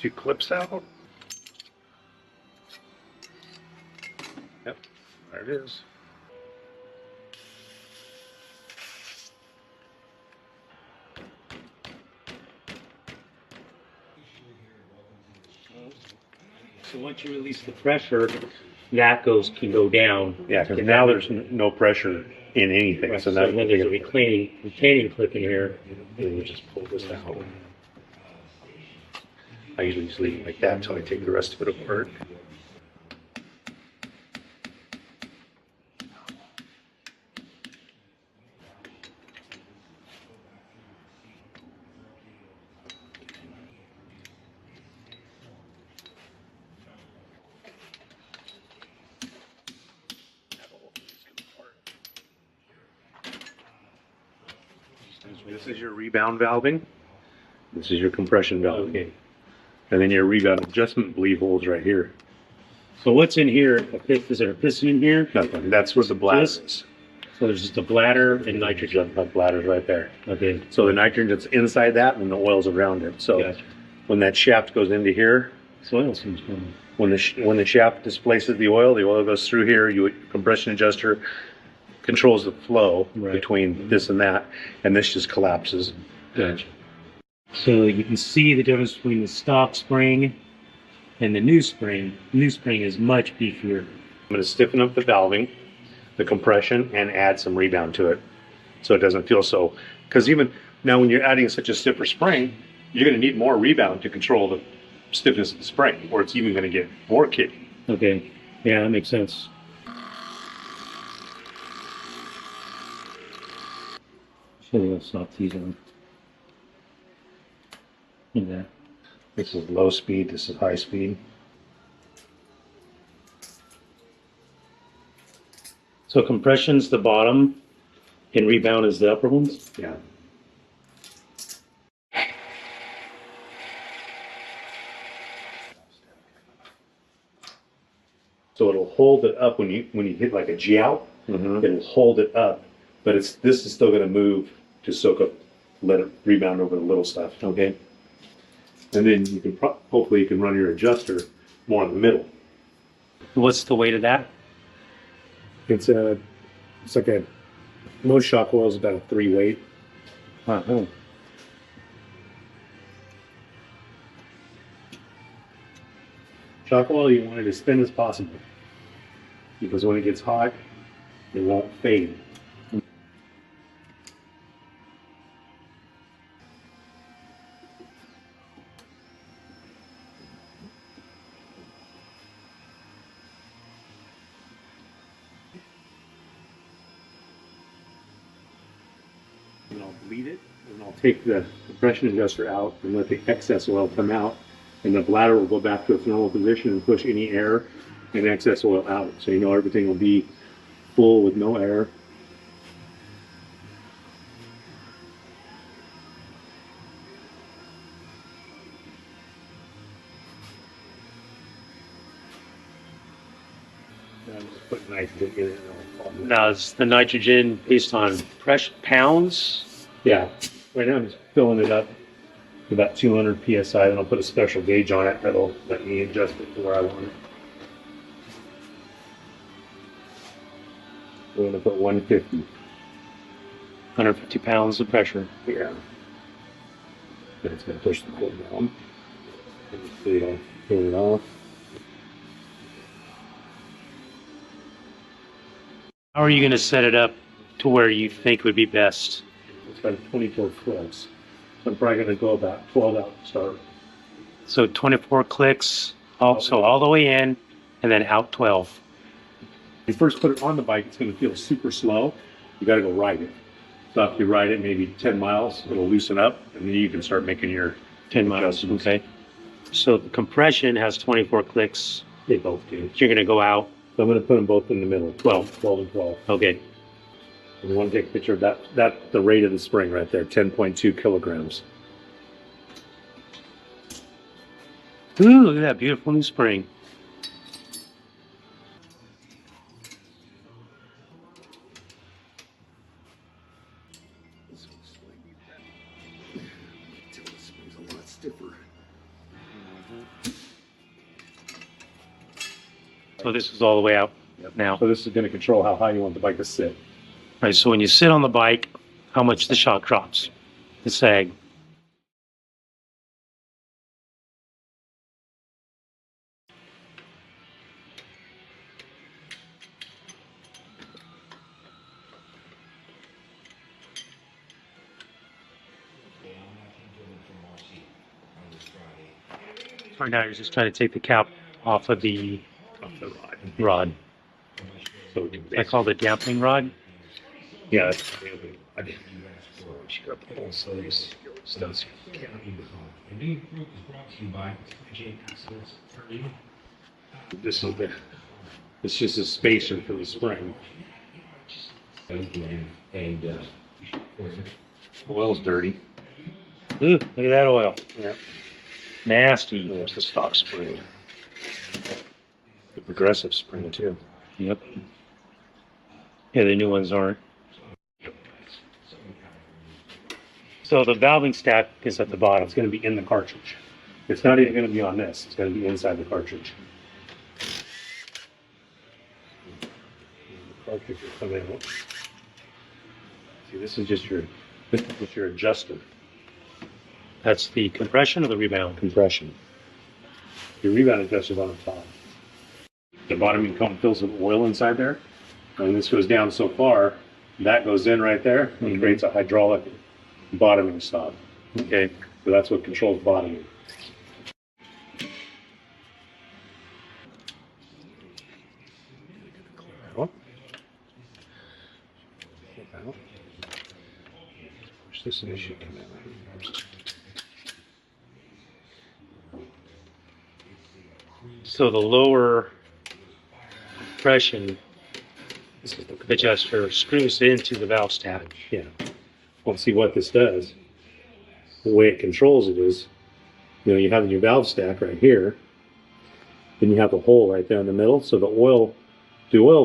2 clips out. Yep, there it is. So once you release the pressure, that can go down. Yeah, because now there's no pressure in anything. Right. So So now then there's a retaining clip in here. and you just pull this out. I usually just leave it like that until I take the rest of it apart. This is your rebound valving. This is your compression valve. Okay. And then your rebound adjustment bleed holes right here. So what's in here? Is there a piston in here? Nothing. That's where the bladder is. So there's just a bladder and nitrogen. That bladder's right there. Okay. So the nitrogen's inside that and the oil's around it. So Gotcha. when that shaft goes into here, Soil seems coming. when the shaft displaces the oil goes through here. Your compression adjuster controls the flow between this and that, and this just collapses. Gotcha. So you can see the difference between the stock spring and the new spring. The new spring is much beefier. I'm going to stiffen up the valving, the compression, and add some rebound to it, so it doesn't feel so. Because even now, when you're adding such a stiffer spring, you're going to need more rebound to control the stiffness of the spring, or it's even going to get more kicky. Okay. Yeah, that makes sense. Show you how soft these are. Look at that. This is low speed. This is high speed. So compression's the bottom and rebound is the upper ones? Yeah. So it'll hold it up when you hit like a G out. It'll hold it up, but this is still going to move to soak up, let it rebound over the little stuff. Okay. And then you can hopefully you can run your adjuster more in the middle. What's the weight of that? It's like most shock oil is about a 3 weight. Uh-huh. Shock oil, you want it as thin as possible, because when it gets hot, it won't fade. And I'll bleed it, and I'll take the compression adjuster out and let the excess oil come out, and the bladder will go back to its normal position and push any air and excess oil out. So you know everything will be full with no air. And I'm just putting nitrogen in it. Now, is the nitrogen based on pounds? Yeah, right now I'm just filling it up to about 200 psi, and I'll put a special gauge on it that'll let me adjust it to where I want it. We're going to put 150. 150 pounds of pressure. Yeah. Then it's going to push the coil down. And just turn it off. How are you going to set it up to where you think would be best? It's got 24 clicks. So I'm probably going to go about 12 out to start. So 24 clicks, so all the way in, and then out 12. When you first put it on the bike, it's going to feel super slow. You got to go ride it. So after you ride it maybe 10 miles, it'll loosen up, and then you can start making your 10 miles, okay. So the compression has 24 clicks. They both do. You're going to go out. So I'm going to put them both in the middle, 12 and 12. Okay. And you want to take a picture of that. That's the rate of the spring right there, 10.2 kilograms. Ooh, look at that beautiful new spring. The spring's a lot stiffer. So this is all the way out now. So this is going to control how high you want the bike to sit. Right, so when you sit on the bike, how much the shock drops, the sag. Right now, you're just trying to take the cap off of the rod. So I call it dampening rod. yeah, that's I did. She got the whole series stuff. This is the. It's just a spacer for the spring. And oil's dirty. Ooh, look at that oil. Yeah. Nasty. There's the stock spring. The progressive spring too. Yep. Yeah, the new ones aren't. So the valving stack is at the bottom. It's going to be in the cartridge. It's not even going to be on this. It's going to be inside the cartridge. The cartridge is coming out. See, this is just your adjuster. That's the compression or the rebound? Compression. Your rebound adjuster's on the top. The bottoming cone fills with oil inside there, and this goes down so far, that goes in right there and creates a hydraulic bottoming stop. Okay. So that's what controls bottoming. Push this in, it should come out. So the lower compression adjuster screws into the valve stack. Yeah. Well, see what this does. The way it controls it is, you have your valve stack right here. Then you have the hole right there in the middle. So the oil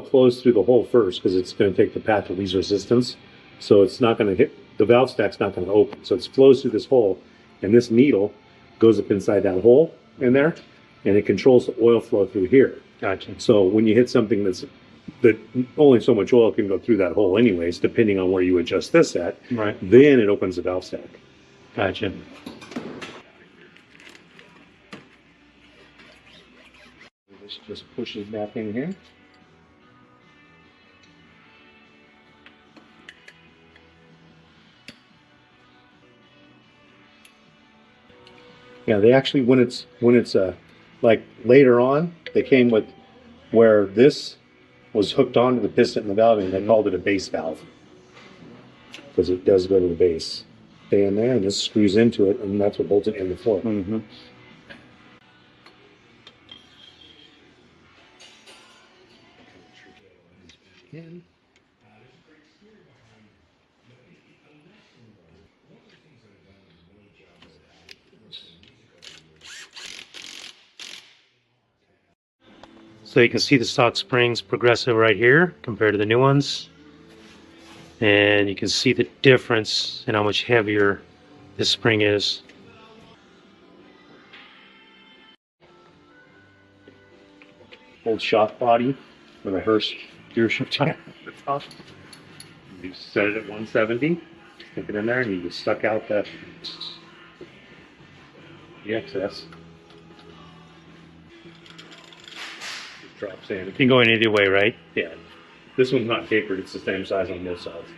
flows through the hole first because it's going to take the path of least resistance. So it's not going to hit, the valve stack's not going to open. So it flows through this hole, and this needle goes up inside that hole in there, and it controls the oil flow through here. Gotcha. So when you hit something that only so much oil can go through that hole anyways, depending on where you adjust this at, Right. then it opens the valve stack. Gotcha. This just pushes back in here. Yeah, they actually, when it's like later on, they came with where this was hooked onto the piston and the valve, and they called it a base valve because it does go to the base. Stay in there, and this screws into it, and that's what holds it in the floor. Mm-hmm. So you can see the stock springs progressive right here compared to the new ones. And you can see the difference in how much heavier this spring is. Old shock body with a Hurst gear shift on the top. You set it at 170, stick it in there, and you just suck out the excess. It drops in. You can go in either way, right? Yeah. This one's not tapered, it's the same size on both sides.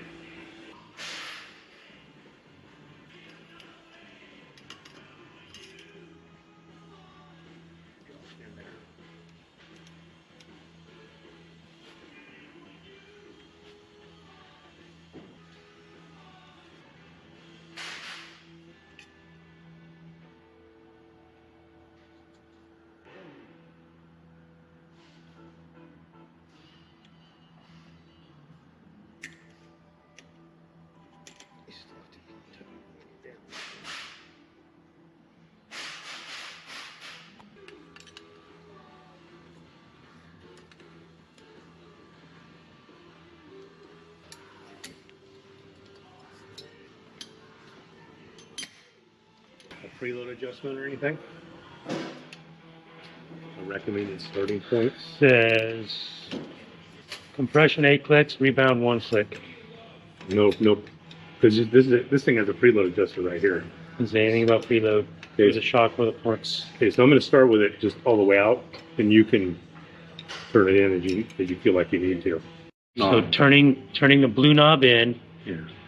A preload adjustment or anything? A recommended starting point? Says compression 8 clicks, rebound 1 click. Nope, nope. Because this thing has a preload adjuster right here. Doesn't say anything about preload. There's a shock where the ports. Okay, so I'm going to start with it just all the way out, and you can turn it in as you feel like you need to. So turning the blue knob in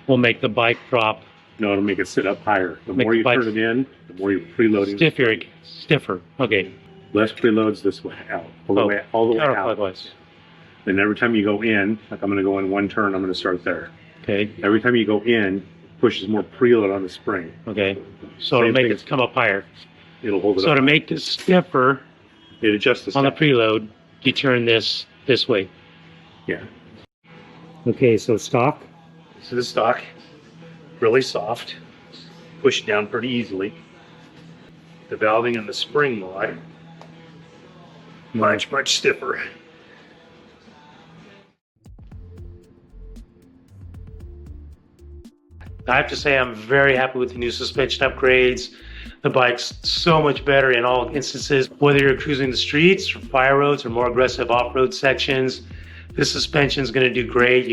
will make the bike drop. No, it'll make it sit up higher. The Make more the you bike turn it in, the more you're preloading. Stiffer. Okay. Less preloads this way out, all the way out. Counterclockwise. Then every time you go in, like I'm going to go in one turn, I'm going to start there. Okay. Every time you go in, it pushes more preload on the spring. Okay. So to make it come up higher. It'll hold it So up. to make this stiffer It adjusts on the preload, you turn this way. Yeah. Okay, so stock. So the stock, really soft, push it down pretty easily. The valving and the spring mod, much stiffer. I have to say I'm very happy with the new suspension upgrades. The bike's so much better in all instances, whether you're cruising the streets or fire roads or more aggressive off-road sections. This suspension is going to do great.